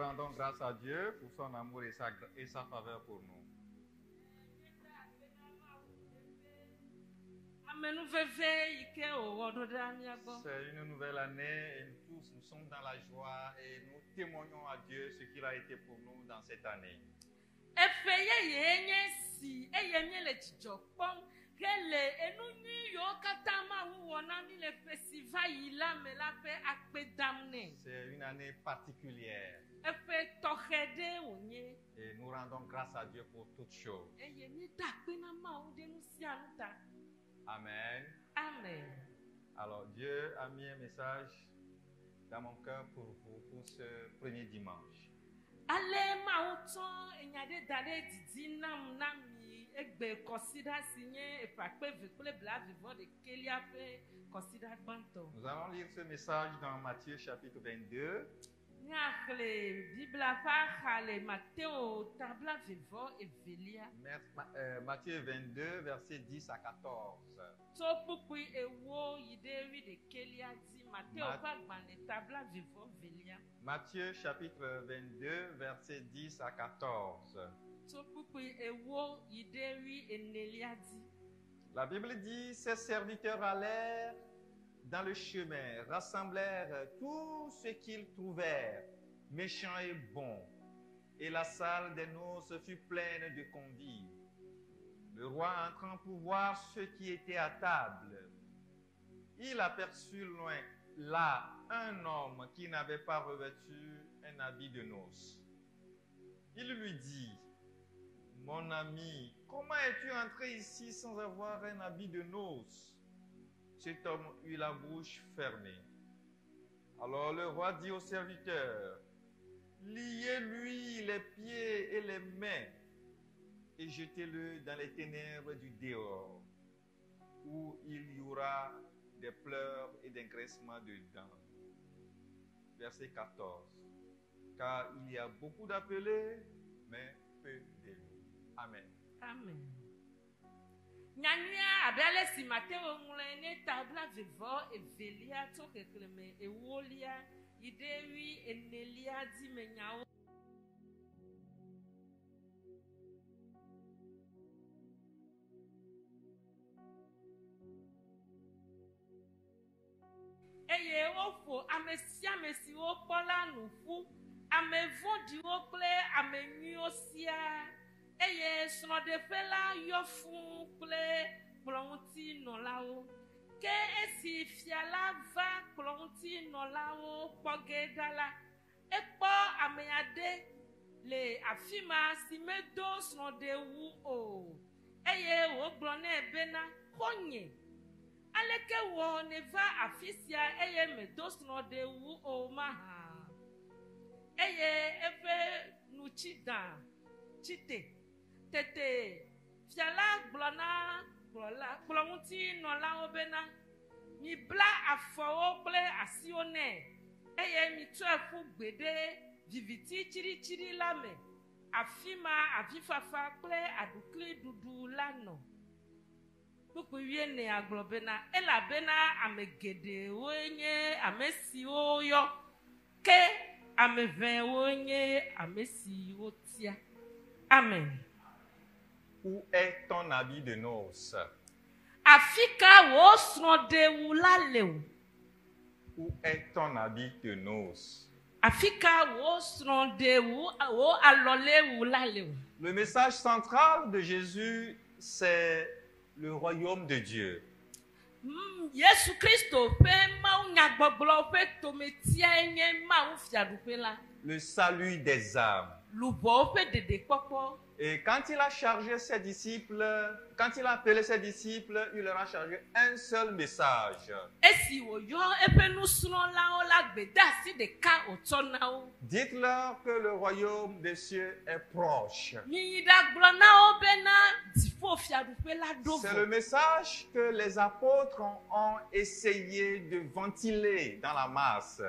rendons grâce à Dieu pour son amour et sa faveur pour nous. C'est une nouvelle année et nous tous, nous sommes dans la joie et nous témoignons à Dieu ce qu'il a été pour nous dans cette année. C'est une année particulière. Et nous rendons grâce à Dieu pour toutes choses. Amen. Amen. Alors Dieu a mis un message dans mon cœur pour vous, pour ce premier dimanche. Nous allons lire ce message dans Matthieu chapitre 22. Matthieu 22, versets 10 à 14. Matthieu chapitre 22, versets 10 à 14. La Bible dit, ses serviteurs allèrent dans le chemin, rassemblèrent tout ce qu'ils trouvèrent, méchants et bons, et la salle des noces fut pleine de convives. Le roi entrant pour voir ceux qui étaient à table, il aperçut loin là un homme qui n'avait pas revêtu un habit de noces. Il lui dit, « Mon ami, comment es-tu entré ici sans avoir un habit de noces ?» Cet homme eut la bouche fermée. Alors le roi dit au serviteur, « Liez-lui les pieds et les mains et jetez-le dans les ténèbres du dehors, où il y aura des pleurs et des graissements de dents. » Verset 14. Car il y a beaucoup d'appelés, mais peu d'élus. Amen. Amen. Nyanya abele si Mateo ngulene tabla vivo evelia tokekleme ewolia idewi enelia di menyao. Eye ofo amesia mesi opola nufu amevodi ople amenyosia. Eye snodefela yofu ple plonti nolao ke esi fiala va plonti nolao pogedala epo ameyade le afima simedo snodewu o eye wo glone bena konye aleke wo neva afisia eye medo snodewu o maha eye efe nuchida chite tete fiala glona glonti nola obena mi bla afo ple asione eye mi tu efu gbede viviti chiri lame afima afifafa ple adukli dudu lano pupu wiene aglobena ela bena amegede wonye amesi oyo ke ameve wonye amesi otia. Amen. Où est ton habit de noces? Afika wo snode wulaleu. Où est ton habit de noces? Afika wo snode wo alole wulaleu. Le message central de Jésus, c'est le royaume de Dieu. Yesu Christo pe ma unyagboglo pe tometia enye ma ufiadupe la. Le salut des âmes. Lubo pe dede popo. Et quand il a chargé ses disciples, quand il a appelé ses disciples, il leur a chargé un seul message. Dites-leur que le royaume des cieux est proche. C'est le message que les apôtres ont essayé de ventiler dans la masse.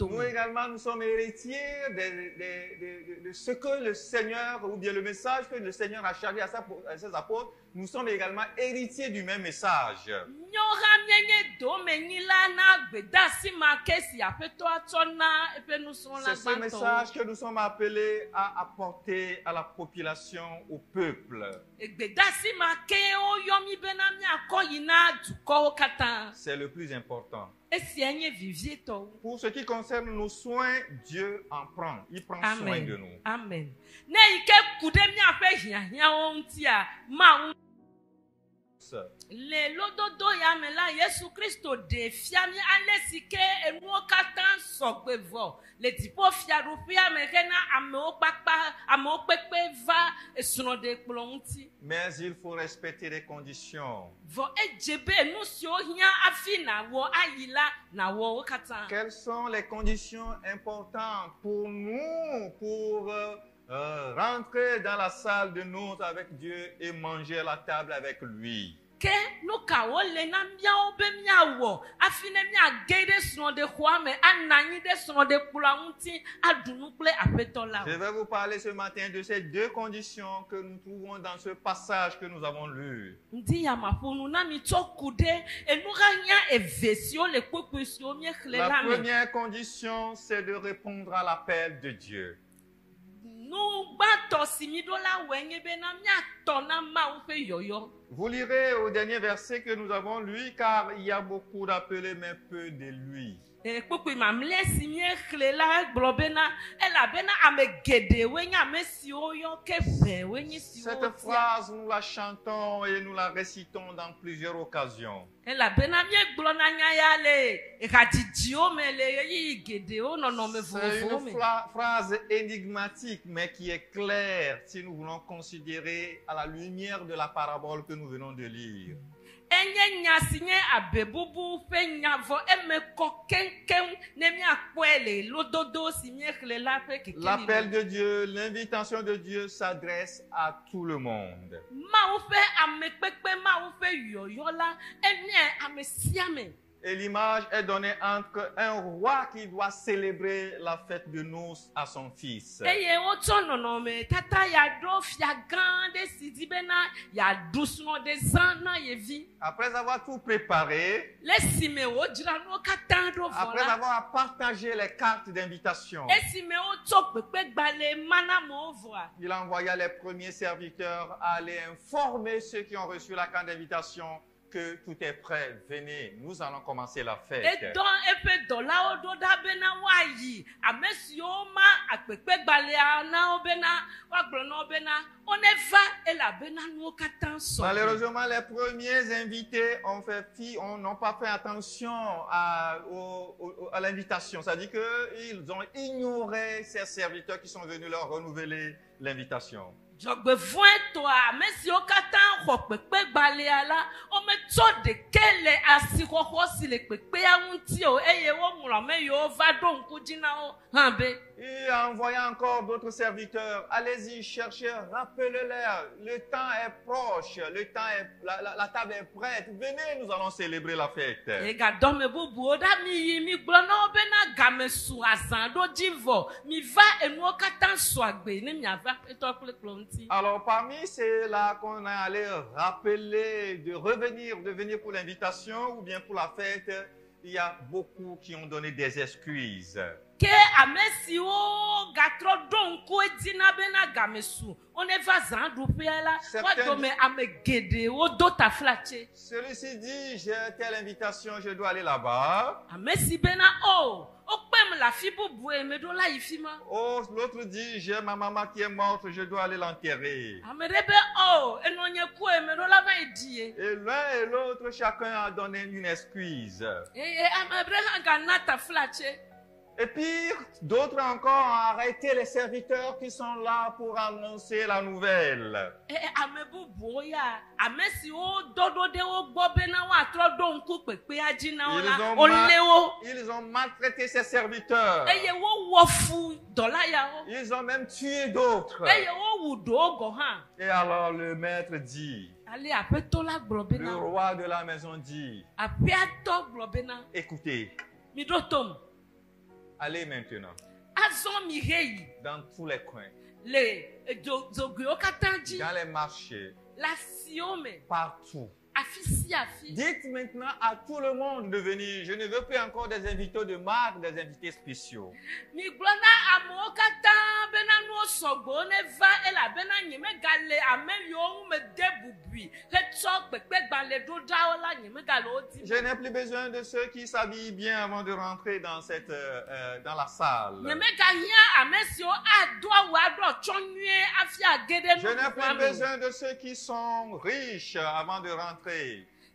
Nous également, nous sommes héritiers de ce que le Seigneur, ou bien le message que le Seigneur a chargé à ses apôtres. Nous sommes également héritiers du même message. C'est ce message que nous sommes appelés à apporter à la population, au peuple. C'est le plus important. Pour ce qui concerne nos soins, Dieu en prend. Il prend soin de nous. Amen. Le lododo ya mela Yesu Christo de fiami alesike enuo katan sogbevo le tipo fiarupia mekena ameo pepe va esunode plonti. Mais il faut respecter les conditions. Vo ejebe nu sio hia afina wo ayila na wo katan. Quelles sont les conditions importantes pour nous pour rentrer dans la salle de noces avec Dieu et manger à la table avec lui? Je vais vous parler ce matin de ces deux conditions que nous trouvons dans ce passage que nous avons lu. La première condition, c'est de répondre à l'appel de Dieu. Vous lirez au dernier verset que nous avons lu, car il y a beaucoup d'appelés, mais peu de lui. Cette phrase, nous la chantons et nous la récitons dans plusieurs occasions. C'est une phrase énigmatique, mais qui est claire si nous voulons considérer à la lumière de la parabole que nous venons de lire. L'appel de Dieu, l'invitation de Dieu s'adresse à tout le monde. Et l'image est donnée entre un roi qui doit célébrer la fête de noces à son fils. Après avoir tout préparé, après avoir partagé les cartes d'invitation, il envoya les premiers serviteurs à aller informer ceux qui ont reçu la carte d'invitation que tout est prêt, venez, nous allons commencer la fête. Malheureusement, les premiers invités n'ont pas fait attention à l'invitation. C'est-à-dire qu'ils ont ignoré ces serviteurs qui sont venus leur renouveler l'invitation. Et envoyant encore d'autres serviteurs, allez-y, cherchez, rappelez-les, le temps est proche, la table est prête, venez, nous allons célébrer la fête. Alors parmi ceux-là qu'on est allé rappeler de venir pour l'invitation ou bien pour la fête, il y a beaucoup qui ont donné des excuses. Celui-ci dit, j'ai telle invitation, je dois aller là-bas. Oh, l'autre dit, j'ai ma maman qui est morte, je dois aller l'enterrer. Et l'un et l'autre, chacun a donné une excuse. Et pire, d'autres encore ont arrêté les serviteurs qui sont là pour annoncer la nouvelle. Ame bubuwo ya, ame siwo dodo de wo gbɔ bena woatrɔ ɖo ŋku kpekpea dzi na wo la, wolé wo. Ils ont maltraité ces serviteurs. Eye wowɔ fu dɔla yawo. Ils ont même tué d'autres. Eye wowu ɖewo gɔ hã. Et alors le maître dit, Ale aƒetɔ la gblɔ le bena. roi de la maison dit, Aƒeatɔ gblɔ bena. écoutez, Mi ɖo tom. allez maintenant Azɔ mi he yi dans tous les coins, le zogoewo katã dzi. dans les marchés, Le asiwo me. partout. Afi sia afi. Dites maintenant à tout le monde de venir. Je ne veux plus encore des invités de marque, des invités spéciaux. Mi gblɔ na amewo katã bena nuwo sɔgbɔ ne va elabena nyemegale ame yiwo ŋu mede bubui hetsɔ kpekpegbalẽ ɖo ɖawo la nyemegale wo dim. Je n'ai plus besoin de ceux qui s'habillent bien avant de rentrer dans dans la salle. Nyemegahia ame siwo ado awu aɖo tsɔ nyuie afi age ɖe Je n'ai plus nuɖuƒea me. besoin de ceux qui sont riches avant de rentrer.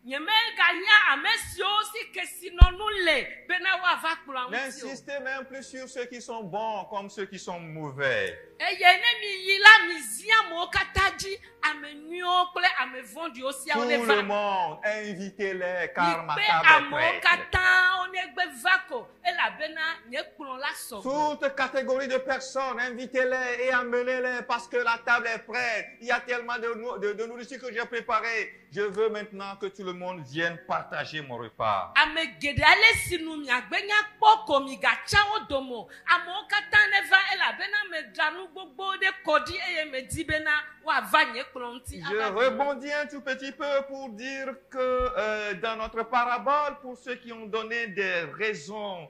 Nyemegahia ame siwo si kesinɔnu le bena woava kplɔa ŋuti o. N'insistez même plus sur ceux qui sont bons comme ceux qui sont mauvais. Eye ne mi yi la mi zi amewo katã dzi, ame nyuiwo kple ame vɔ̃ɖiwo Tout siawo ne le va. monde, invitez-les car ma Mikpe table est amewo prête. katã wonegbe va ko elabena nye kplɔ la sɔgbɔ. Toute catégorie de personnes, invitez-les et emmenez-les parce que la table est prête. Il y a tellement de nourriture que j'ai préparée. Je veux maintenant que tout le monde vienne partager mon repas. Ame geɖe ale si nu miagbe nya kpɔ ko migatsa wo dome o. Amewo katã ne va elabena medra nu gbogbo ɖe kɔ ɖi eye medi bena woava nye kplɔ ŋuti. Je rebondis un tout petit peu pour dire que dans notre parabole, pour ceux qui ont donné des raisons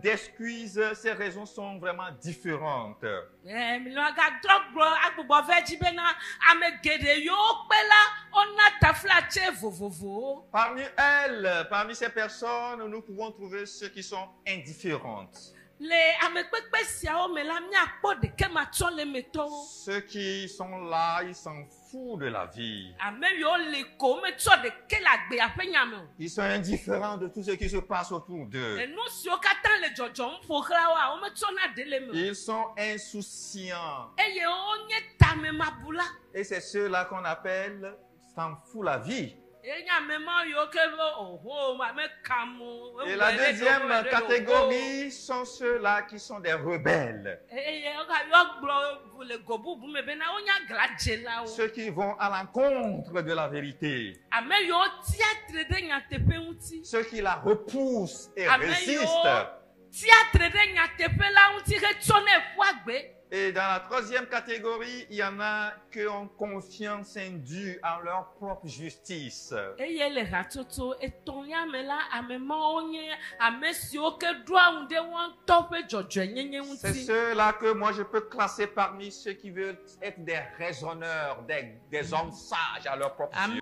d'excuses, ces raisons sont vraiment différentes. Minɔ gadrɔ gblɔ agbɔgbɔ vɛ dzi bena ame geɖe yiwo kpe la wona taflatse vovovowo. Parmi elles, parmi ces personnes, nous pouvons trouver ceux qui sont indifférentes. Le amekpekpe siawo me la miakpɔ ɖeke matrɔ le metɔwo. Ceux qui sont là, ils s'en foutent de la vie. Ame yiwo le ko wometrɔ ɖeke le agbea ƒe nyame o. Ils sont indifférents de tout ce qui se passe autour d'eux. Enu siwo katã le dzɔdzɔm ƒo xlã woa wometrɔna ɖe le me o. Ils sont insouciants. Eye wonye tamemabula. Et c'est ceux-là qu'on appelle s'en fout la vie. Enye amema yiwo ke be oho ame kam o. Et la deuxième catégorie sont ceux-là qui sont des rebelles. Eye yɔ gblɔ le go bubu me bena wonya gladzelawo. Ceux qui vont à l'encontre de la vérité. Ame yiwo tiatre ɖe nyateƒe ŋuti. Ceux qui la repoussent et Ame résistent. yiwo tiatre ɖe nyateƒe la ŋuti hetsɔnɛ ƒu agbe. Et dans la troisième catégorie, il y en a qui ont confiance indue en leur propre justice. Eye le hatsotso etɔ̃lia me la amemawo nye ame siwo ke ɖoa ŋu ɖe wɔn ŋutɔ ƒe dzɔdzɔenyenye C'est ŋuti. ceux-là que moi je peux classer parmi ceux qui veulent être des raisonneurs, des hommes sages à leur propre Amen. yeux.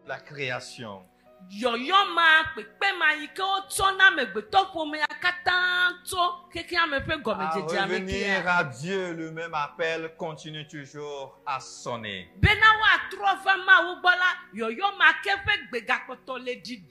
La création. Yɔyɔma kpekpema yi ke wotsɔna amegbetɔƒomea katã tso keke ame ƒe À gɔmedzedzea me revenir kea. à Dieu, le même appel continue toujours à sonner. Bena woatrɔ va Mawu gbɔ la, yɔyɔma ke ƒe gbegakpɔtɔ le ɖiɖim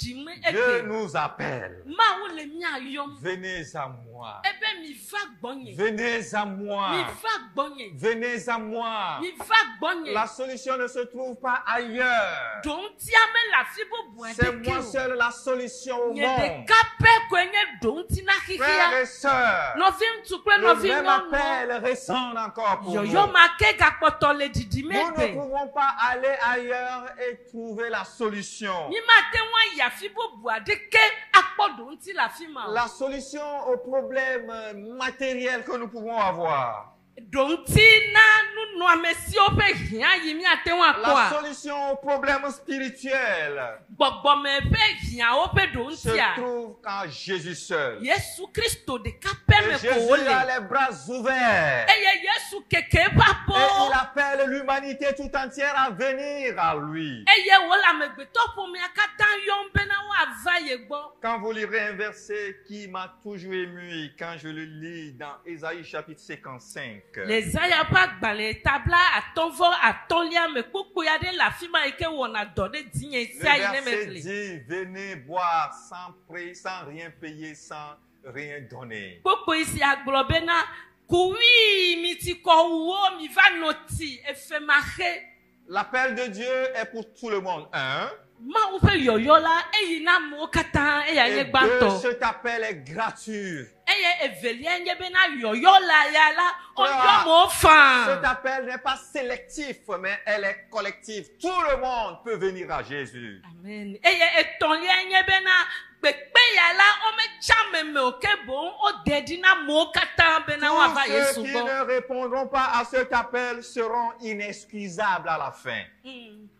Dieu egbe. nous appelle. Mawu le mia yɔm. Venez à moi. Ebe mi va gbɔnye. Venez à Mi moi. va gbɔnye. Venez à moi. Mi va gbɔnye. La solution ne se trouve pas ailleurs. Ɖoŋtia me le afi bubu C'est aɖeke moi o. seul la solution au Nye monde. ɖeka pɛ koe nye ɖoŋti na Frères xixia. et sœurs, Nɔvi ŋutsu kple le nɔvi même nyɔnuwo. appel résonne encore pour nous. Yɔyɔma ke gakpɔtɔ le ɖiɖim Nous ne egbe. pouvons pas aller ailleurs et trouver la solution. Mi mate ŋu ayi afi bubu aɖeke akpɔ ɖoŋti le afi ma o. La solution aux problèmes matériels que nous pouvons avoir. Ɖoŋti na nunɔamesiwo ƒe hiã yi miate ŋu La akpɔa. solution aux problèmes spirituels Gbɔgbɔme ƒe hiãwo ƒe se ɖoŋtia. trouve qu'en Jésus seul. Yesu Kristo ɖeka pɛ Et me ko Jésus wole. a les bras ouverts. Eye Yesu Yesu keke papo. Et il appelle l'humanité tout entière à venir à lui. Eye wo la megbeto pomi akata yom bena wa va yegbo. Quand vous lirez un verset qui m'a toujours ému quand je le lis dans Ésaïe chapitre 55. Les ayapa gbale tabla atonvo atolia me kuku ya de la fima eke wona dode dinye Le sia ine verset mekle. dit, venez boire sans prix, sans rien payer, sans rien donner. Kuku isi agbo bena kuwi miti ko wo mi va noti efemahe. L'appel de Dieu est pour tout le monde. Un. Ma upe yoyola eyi na mo kata eya Et nye deux, gbanto. cet appel est gratuit. Eye evelia nye bena yoyola ya la Voilà. oyo mo fan. Cet appel n'est pas sélectif, mais elle est collective. Tout le monde peut venir à Jésus. Amen. Eye etonlia nye bena pepe ya la ome chame me oke bon o dedina mo kata bena wa va Tous Yesu ceux qui bon. ne répondront pas à cet appel seront inexcusables à la fin.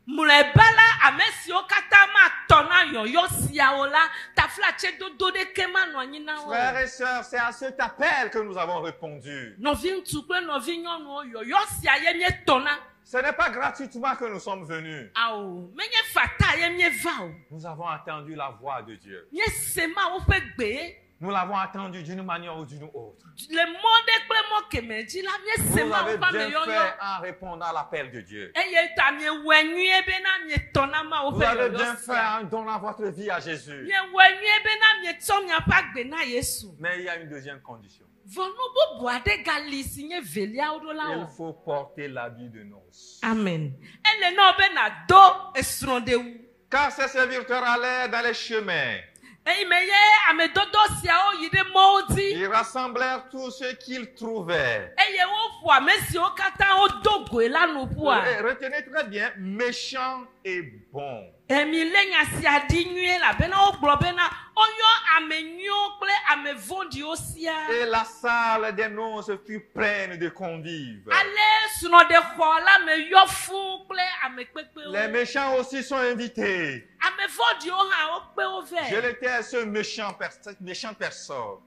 Mulebala amesi o kata ma tona yoyo sia ola tafla che dodo de kema no anyina o. Frères et sœurs, c'est à cet appel que nous avons répondu. Novi ntukwe novi nyonu yoyo sia ye mie tona. Ce n'est pas gratuitement que nous sommes venus. Awo, menye fata ye mie va o. Nous avons attendu la voix de Dieu. Nye sema o fe gbe. Nous l'avons attendu d'une manière ou d'une autre. Le monde kple mo kemeji la mie Vous sema avez o pa me bien yoyo. fait en répondant à l'appel de Dieu. Eye ta mie wenye bena mie tona ma o Vous fe avez yoyo bien fait sia. en donnant votre vie à Jésus. Mie wenye bena mie tso mia pa gbe na Yesu. Mais il y a une deuxième condition. Vonu bubu ade gali sinye velia odo la Il o. faut porter l'habit de noces. Amen. Elle no be na do esronde wu. Car ces serviteurs allaient dans les chemins. Eyi me ye ame dodo sia o yi de modi. Ils rassemblèrent tout ce qu'ils trouvaient. Eye wo fu amesi o kata o dogo elanu pua. Et retenez très bien, méchant et bon. Emi lenya sia di nue la bena o glo bena oyo ame nyo kple ame vondi o sia. Et la salle des noces fut pleine de convives. Ale suno de xɔ la me yɔ fún kple ame kpekpe Les o. méchants aussi sont invités. Ame vondi o hã o kpe o Je vɛ. l'étais cette méchante personne.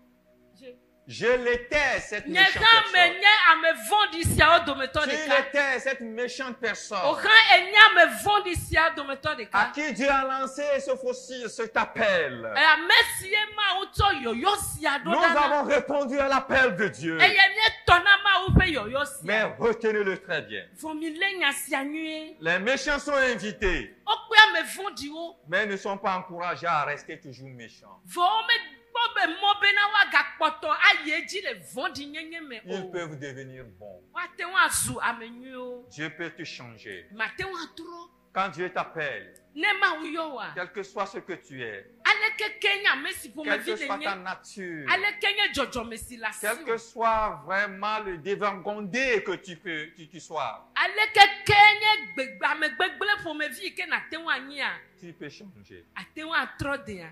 Je l'étais cette Nye méchante hã me personne. nye ame vondi sia o dometɔ Tu ɖeka. l'étais cette méchante O personne hã enye ame vondi sia dometɔ à ɖeka. qui Dieu a lancé ce fossile, cet appel. Ame si ye ma wo tsɔ yoyo sia ɖo Nous ɖa na. avons répondu à l'appel de Dieu. Eye mietɔ na ma wo ƒe yoyo Mais sia. retenez-le très bien. Vɔ mi lé nya sia nyuie. Les méchants sont invités, O kpe ame vɔ̃ɖiwo. mais ne sont pas encouragés à rester toujours méchants. Vɔ wo me kpɔ be mɔ bena woagakpɔtɔ ayi edzi le vɔ̃ɖi nyenye me Ils o. peuvent devenir bons. Woate ŋu azu ame nyuiwo. Dieu peut te changer. Mate ŋu atrɔ. Quand Dieu t'appelle, Ne Mawu yɔ wa. quel que soit ce que tu es, Aleke nye ame si quelle ƒomevi que le soit ta nye. nature, Aleke nye dzɔdzɔme si le asi quel que wo. soit vraiment le dévergondé que tu sois, Aleke nye ame gbegblẽ ƒomevi yi ke nate ŋu anyia. tu peux changer. Ate ŋu atrɔ dea.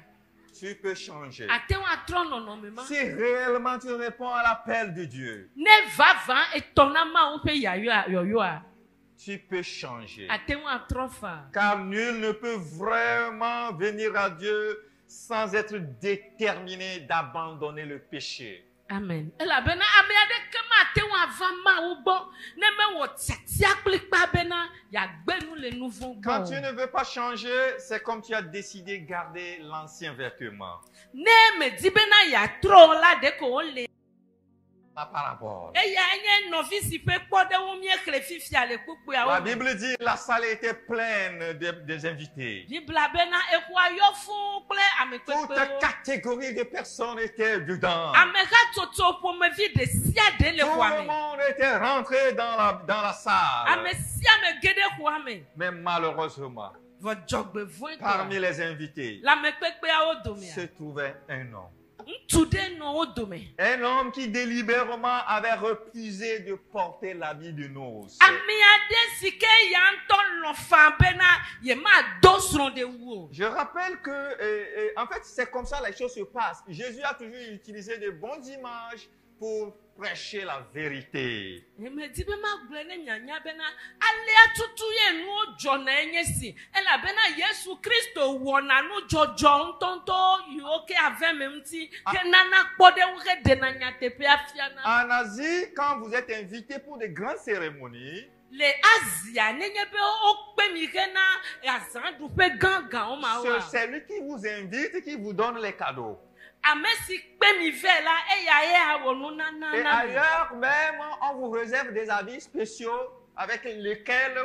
Tu peux changer. Ate ŋu atrɔ nɔnɔme ma. Si réellement tu réponds à l'appel de Dieu, Ne vava etɔ na Mawu ƒe yɔyɔa. tu peux changer. Ate ŋu atrɔ fa. Car nul ne peut vraiment venir à Dieu sans être déterminé d'abandonner le péché. Amen. Elabena ame aɖeke mate ŋu ava Mawu gbɔ ne mewɔ tiatia kpli kpa bena yeagbe nu le nu vɔ̃ Quand gbɔ tu o. ne veux pas changer, c'est comme tu as décidé de garder l'ancien vêtement. Ne medi bena yeatrɔ o la ɖe ko wole. La parabole. Eya nye nɔvi si ƒe kpɔɖeŋu míexlẽ fifia le La kpukpuawo me. Bible dit la salle était pleine des invités. Bibla bena exɔa yɔ fũu kple ame Toute kpekpewo. catégorie de personnes étaient dedans. Amehatsotso ƒomevi ɖe sia ɖe le Tout xɔa le me. monde était rentré dans la salle. Ame sia ame ge ɖe xɔa me. Mais malheureusement, Vɔ dzɔgbevɔ̃e parmi tɔ. les invités, Le ame kpekpeawo se domea. trouvait un homme. Ŋutsu ɖe nɔ wo dome. Un homme qui délibérément avait refusé de porter l'habit de noces. Ame aɖe si ke ya ŋutɔ lɔ fa bena yemado srɔ̃ɖewu o. Je rappelle que, en fait, c'est comme ça les choses se passent. Jésus a toujours utilisé de bonnes images pour prêcher la vérité. Emedi be ma gble ne nyanya be na alia tutu ye nu ojo na enye si ela be na Yesu Kristo wo na nu jojo ntonto yoke avememti ke nana kpode wo ke de na nyatepe afiana. En Asie, quand vous êtes invité pour de grandes cérémonies, Le Asia nenye be okpe mi ke na azan du pe ganga o ma wa. c'est celui qui vous invite qui vous donne les cadeaux. Amesi kpe mi ve la eya wo nu na na Et na. ailleurs même, on vous réserve des habits spéciaux avec lesquels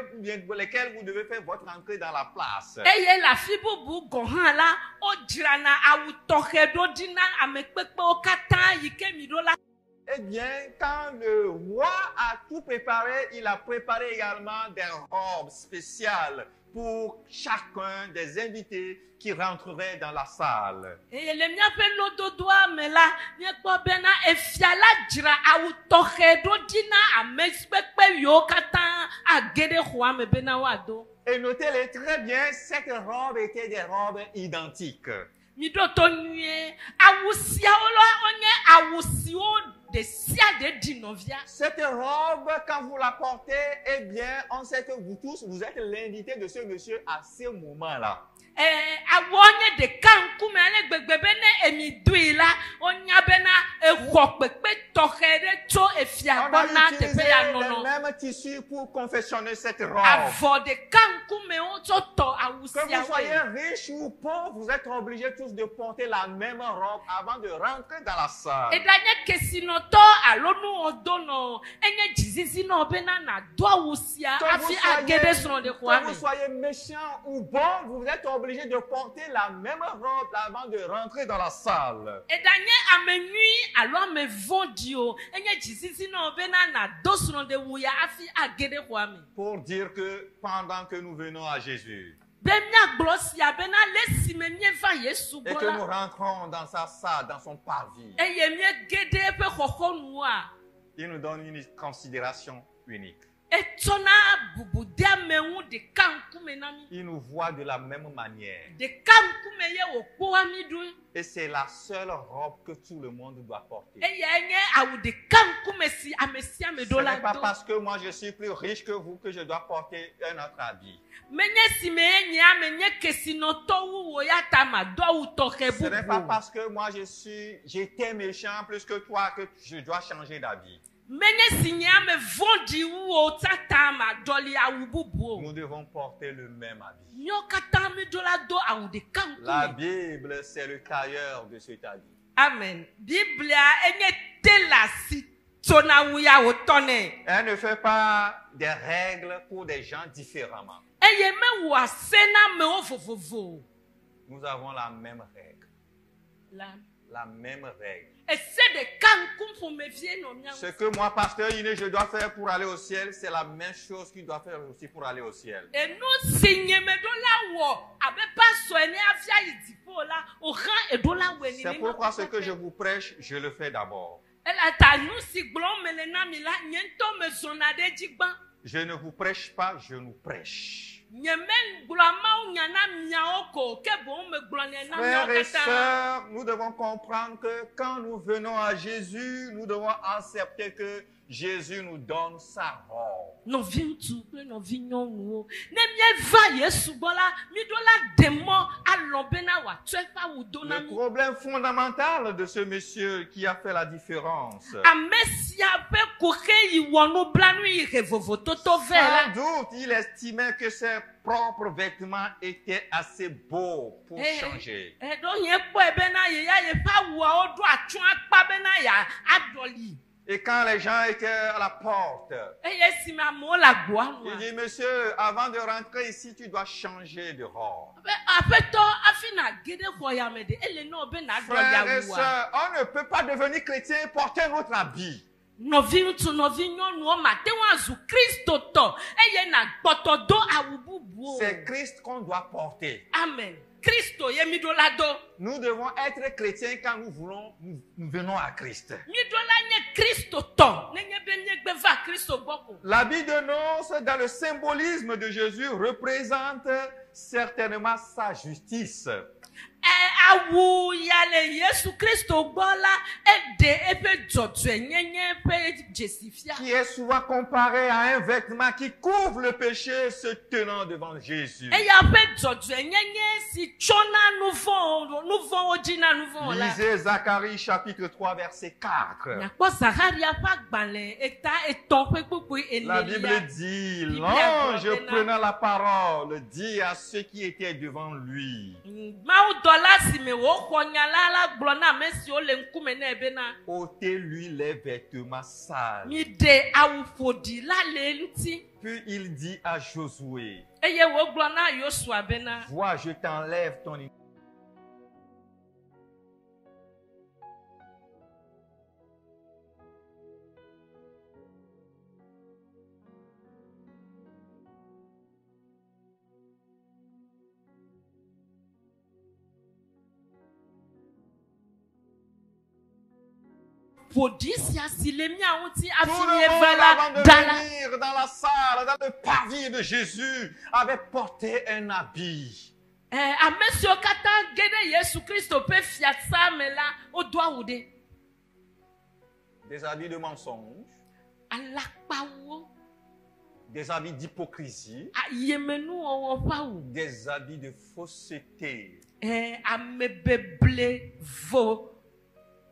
vous devez faire votre entrée dans la place. Eye la fi bubu gohan la o jira na awu toke do dina amekpepe o katan yi ke mi do la. Eh bien, quand le roi a tout préparé, il a préparé également des robes spéciales pour chacun des invités qui rentreraient dans la salle. Eye le mia pe lodo do ame la nye kpo be na efia la jira awu toke do dina amekpepe yo katan agede ho ame be na wa do. Et notez-les très bien, cette robe était des robes identiques. Mi do to nue awusia olo onye awusio de sia de dinovia. Cette robe, quand vous la portez, eh bien, on sait que vous tous, vous êtes l'invité de ce monsieur à ce moment-là. Awonye de kanku me ale gbegbe ne emi duila onya bena ehokpepe tokere to efia On a bona utilisé tepe ya le nono. même tissu pour confectionner cette robe. Avo de kanku me o to to Que awusia vous soyez we. riche ou pauvre, vous êtes obligés tous de porter la même robe avant de rentrer dans la salle. Edanye kesino to alonu odono enye jizizi no bena na do awusia afi agede sono de Que vous kwame. soyez méchant ou bon, vous êtes obligés de porter la même robe avant de rentrer dans la salle. Edanye amenui alo ame vodio enye jizizi no bena na do sono de wuya afi agede kwame. Pour dire que pendant que nous venons à Jésus Bemia glosia bena lesi me mie va Yesu et que nous gola. rentrons dans sa salle, dans son parvis, Eye mie gede pe koko nua. il nous donne une considération unique. Etona bubu dia mewu de kanku menami. Il nous voit de la même manière. De kanku me ye okpo amidu. Et c'est la seule robe que tout le monde doit porter. Eye enye awu de kanku mesi amesi Ce amedola n'est pas do. parce que moi je suis plus riche que vous que je dois porter un autre habit. Menye si me enye amenye kesino to wu wo ya tama do wu toke Ce n'est pas bubu. parce que moi j'étais méchant plus que toi que je dois changer d'habit. Menye si nye ame vondi wu o tatama doli awu bubu. Nous devons porter le même habit. Nyo kata medola do awu de kanku La me. Bible, c'est le tailleur de cet habit. Amen. Biblia enye tela si tona wuya otone. Elle ne fait pas des règles pour des gens différemment. Eye me wa sena me o vovovo. Nous avons la même règle. La. La même règle. Ese de kankum pour me vie no mia. Ce que moi, pasteur Iné, je dois faire pour aller au ciel, c'est la même chose qu'il doit faire aussi pour aller au ciel. E no sinye me do la wo abe pa so ene afia idipo la o ran e do la we ni. C'est pourquoi ce que je vous prêche, je le fais d'abord. Ela ta nu si glon me le na mi la nyento me zonade jigban. Je ne vous prêche pas, je nous prêche. Nyemen glama o nyana miaoko ke bon me glone na Frères et miakata. sœurs, nous devons comprendre que quand nous venons à Jésus, nous devons accepter que Jésus nous donne sa robe. No vintu pe no vinyonu o. Ne mie va Yesu bola mi do la demo alombe na wa twefa wo do na Le mi. problème fondamental de ce monsieur qui a fait la différence, Amesia pe koke iwonu blanu ire vovo toto sans vela. doute, il estimait que ses propres vêtements étaient assez beaux pour changer. E do yen po e be na ye ya ye pa wa o do atun apa be na ya adoli. Et quand les gens étaient à la porte, E ye si ma mo la gbo anu. il dit, monsieur, avant de rentrer ici, tu dois changer de robe. Apeto afina gede ko ya me de ele no be na do Frères et ya wa. sœurs, on ne peut pas devenir chrétien et porter un autre habit. Novi ŋutsu novi nyɔnu o mate ŋu azu Kristo tɔ eye na gbɔtɔ do awu bubu o. C'est Christ qu'on doit porter. Amen. Kristo ye mi do la do. Nous devons être chrétiens quand nous venons à Christ. Mi do la nye Kristo tɔ ne nye be nye gbe va Kristo gbɔ ko. L'habit de noces, dans le symbolisme de Jésus, représente certainement sa justice. awu ya le Yesu Christo bola ede epe dzodze nyenye pe jesifia. Qui est souvent comparé à un vêtement qui couvre le péché se tenant devant Jésus. E ya pe dzodze nyenye si chona nouveau ojina nouveau la. Lisez Zacharie chapitre 3 verset 4. Na kwa Zacharia pa gbale eta eton pe pupu La enelia. Bible dit, Bible l'ange accorde prenant la parole dit à ceux qui étaient devant lui, Mao dola si me wo khonya la glona mesi o le nkume na ebe na. ôtez-lui les vêtements sales. Mi de awu fodi la le nti. Puis il dit à Josué, Eye wo glona Yosua bena. vois, je t'enlève ton iniquité. Podisia si le mia unti Tout afini le monde, avant evala de dala. venir dans la salle, dans le parvis de Jésus, avait porté un habit. Amesio kata gede Yesu Christo pe fiatsa mela o doa ude. Des habits de mensonge, Alakpawo. des habits d'hypocrisie, A yemenu o pa u. des habits de fausseté. Amebeble vo.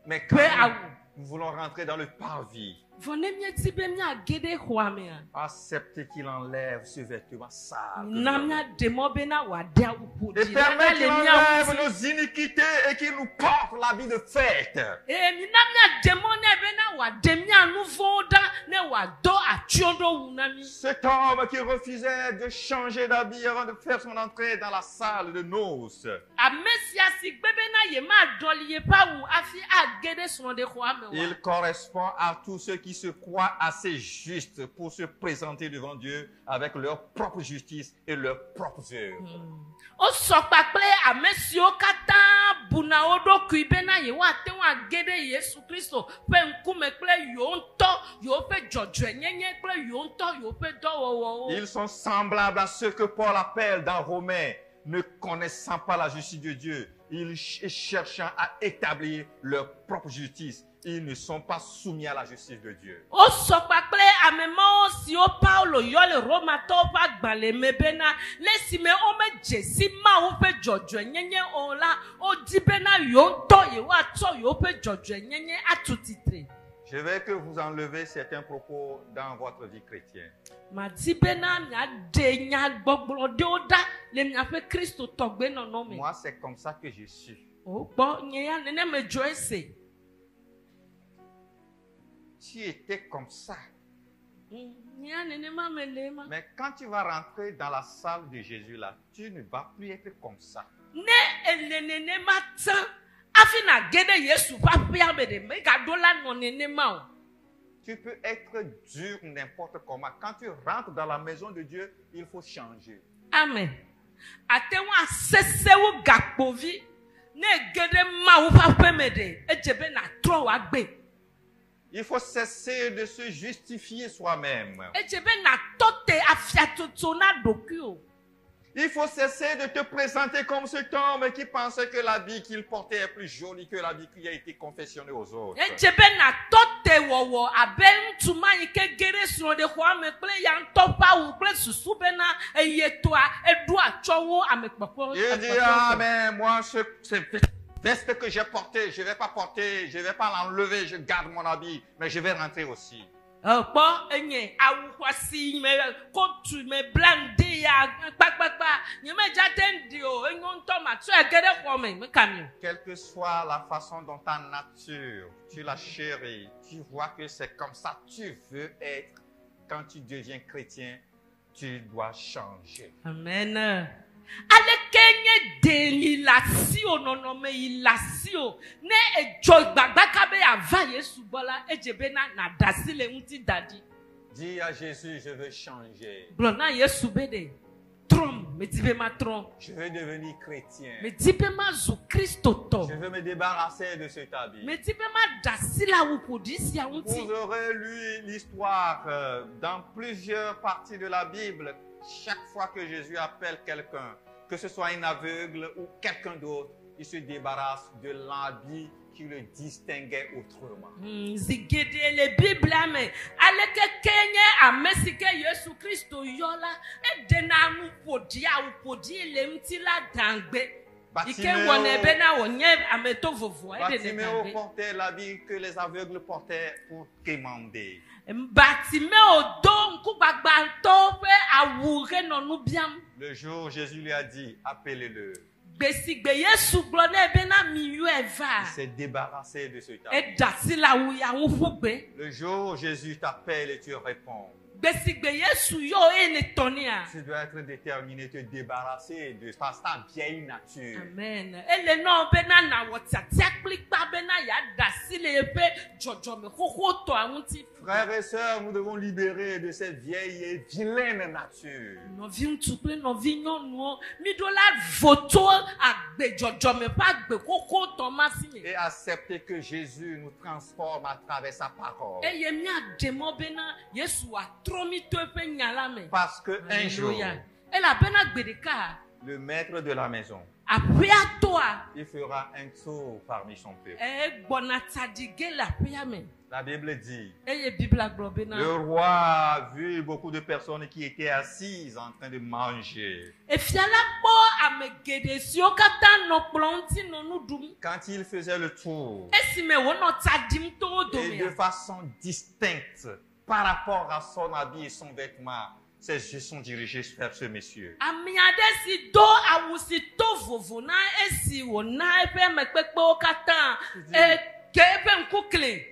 Mais quand Pe awu. nous voulons rentrer dans le parvis, Vone mieti be mia gede hwamea. acceptez qu'il enlève ce vêtement sale. Namia demo bena wadia upodi. Et permet qu'il enlève nos iniquités et qu'il nous porte l'habit de fête. Namia demo ne bena wademia nouveau da ne wado achiondo unami. Cet homme qui refusait de changer d'habit avant de faire son entrée dans la salle de noces. Amesia si bebena ye ma doliye pa u afi agede son de hwame wa. Il correspond à tous ceux qui se croient assez justes pour se présenter devant Dieu avec leur propre justice et leurs propres œuvres. O sokpakple amesio kata buna odo kuibena ye wa te wa gede Yesu Christo pe nkume kple yo nto yo pe jojwe nyenye kple yo nto yo pe dowowo. Ils sont semblables à ceux que Paul appelle dans Romains, ne connaissant pas la justice de Dieu, ils cherchant à établir leur propre justice. Ils ne sont pas soumis à la justice de Dieu. O sokpakple amemo si o Paulo yo le Roma to pa gbale mebena lesime o me jesi ma o pe jojwe nyenye o la o dibena yo nto ye wa to yo pe jojwe nyenye atutitre. Je veux que vous enlevez certains propos dans votre vie chrétienne. Ma dibena mia de nya gbogboro de o da le mia fe Kristo togbe nono me. Moi, c'est comme ça que je suis. O gbo nya nene me joese. Tu étais comme ça. Nya nene ma me le ma. Mais quand tu vas rentrer dans la salle de Jésus là, tu ne vas plus être comme ça. Ne elene ma tan afina gede Yesu pa pia me de me ga dola no nene ma o. Tu peux être dur n'importe comment. Quand tu rentres dans la maison de Dieu, il faut changer. Amen. Atewa sesewu gakpovi ne gede ma wo pa pe me de ejebe na tro wa gbe. Il faut cesser de se justifier soi-même. Ejebe na tote afiatoto na doku o. Il faut cesser de te présenter comme cet homme qui pensait que l'habit qu'il portait est plus joli que l'habit qui a été confessionné aux autres. Ejebe na tote wowo abe ntuma ike gere suro de kwa me kple ya ntopa wu kple susu be na eyetoa edu achowo amekpokpo. Il dit, ah mais moi c'est veste que j'ai porté, je ne vais pas porter, je ne vais pas l'enlever, je garde mon habit, mais je vais rentrer aussi. Bon, enye awu kwasi me kotu me blande ya kpakpakpa nye me jatendi o enyo nto ma tu egede kwa me kamio. Quelle que soit la façon dont ta nature, tu la chéris, tu vois que c'est comme ça tu veux être. Quand tu deviens chrétien, tu dois changer. Amen. Ale kenye deli lasio nono me ilasio ne ejo gbagbaka be ava Yesu bola ejebe na dasile unti dadi. Dis à Jésus, je veux changer. Blona Yesu bede trom me dibe ma trom. Je veux devenir chrétien. Me dibe ma zu Kristo to. Je veux me débarrasser de cet habit. Me dibe ma dasila wu podisi ya unti. Vous aurez lu l'histoire dans plusieurs parties de la Bible. Chaque fois que Jésus appelle quelqu'un, que ce soit un aveugle ou quelqu'un d'autre, il se débarrasse de l'habit qui le distinguait autrement. Zigede le Bible ame aleke kenye amesike Yesu Kristo yola edena mu podia upodi le mtila dangbe. Bartimeo portait l'habit que les aveugles portaient pour quémander. Le jour, Jésus lui a dit, appelez-le. Il s'est débarrassé de ce tabou. Le jour, Jésus t'appelle et tu réponds. Tu dois être déterminé, te débarrasser de ta vieille nature. Amen. Frères et sœurs, nous devons libérer de cette vieille et vilaine nature. Et accepter que Jésus nous transforme à travers sa parole. Parce qu'un jour, le maître de la maison, il fera un tour parmi son peuple. La Bible dit, le roi a vu beaucoup de personnes qui étaient assises en train de manger. Quand il faisait le tour, et de façon distincte, par rapport à son habit et son vêtement, ses yeux sont dirigés vers ce monsieur.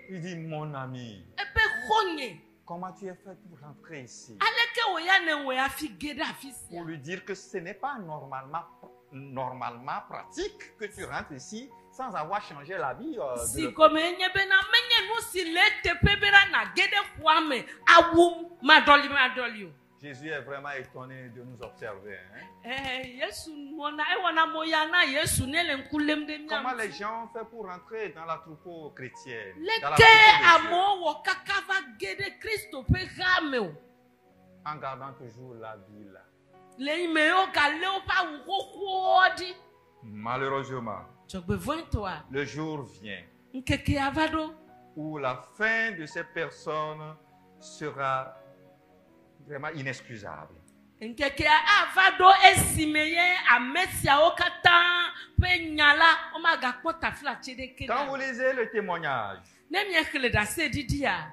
Il dit, mon ami, comment tu es fait pour rentrer ici? Pour lui dire que ce n'est pas normalement pratique que tu rentres ici sans avoir changé l'habit. Jésus est vraiment étonné de nous observer. Comment les gens ont fait pour rentrer dans la troupeau chrétienne? En gardant toujours l'habit là. Malheureusement, le jour vient où la fin de ces personnes sera vraiment inexcusable. Quand vous lisez le témoignage,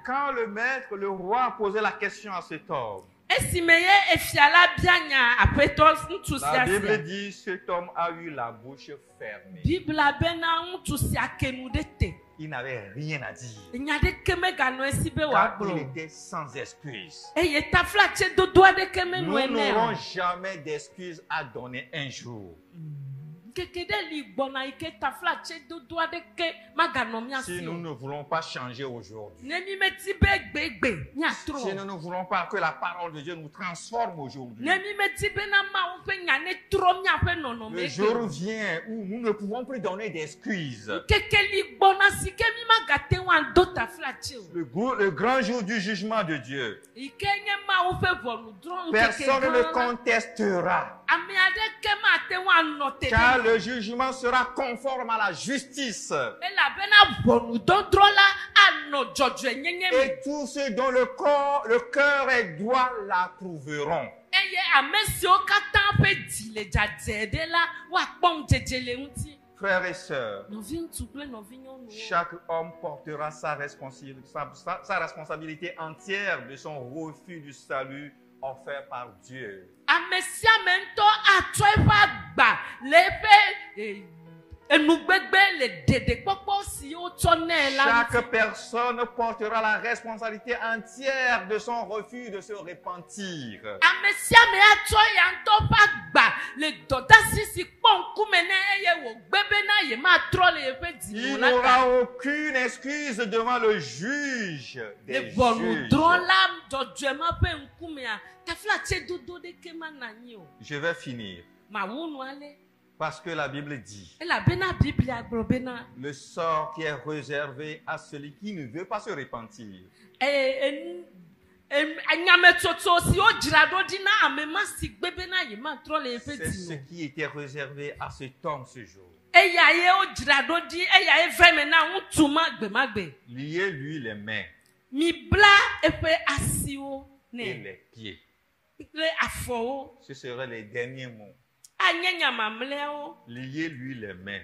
quand le maître, le roi posait la question à cet homme, la Bible dit que cet homme a eu la bouche fermée. Il n'avait rien à dire. Car il était sans excuse. Nous n'aurons jamais d'excuses à donner un jour. Si nous ne voulons pas changer aujourd'hui, si nous ne voulons pas que la parole de Dieu nous transforme aujourd'hui, le jour vient où nous ne pouvons plus donner d'excuses. Le grand jour du jugement de Dieu, personne ne contestera. Car le jugement sera conforme à la justice. Et tous ceux dont le cœur est droit l'approuveront. Frères et sœurs, chaque homme portera sa responsabilité entière de son refus du salut offert par Dieu. Chaque personne portera la responsabilité entière de son refus de se repentir. Il n'aura aucune excuse devant le juge des juges. Je vais finir. Parce que la Bible dit, le sort qui est réservé à celui qui ne veut pas se repentir. C'est ce qui était réservé à cet homme ce jour. Liez-lui les mains et les pieds. Ce seraient les derniers mots. Liez-lui les mains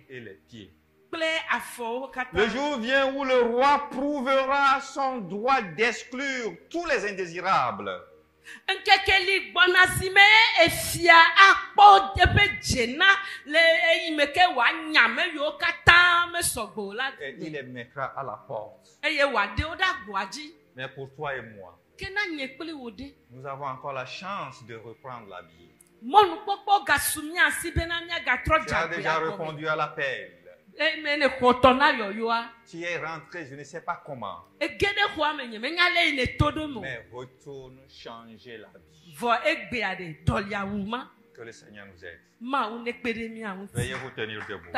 et les pieds. Le jour vient où le roi prouvera son droit d'exclure tous les indésirables. Il les mettra à la porte. Mais pour toi et moi, nous avons encore la chance de reprendre la vie. Tu as déjà répondu à l'appel. Tu es rentré, je ne sais pas comment. Mais retourne changer la vie. Que le Seigneur nous aide. Veuillez vous tenir debout.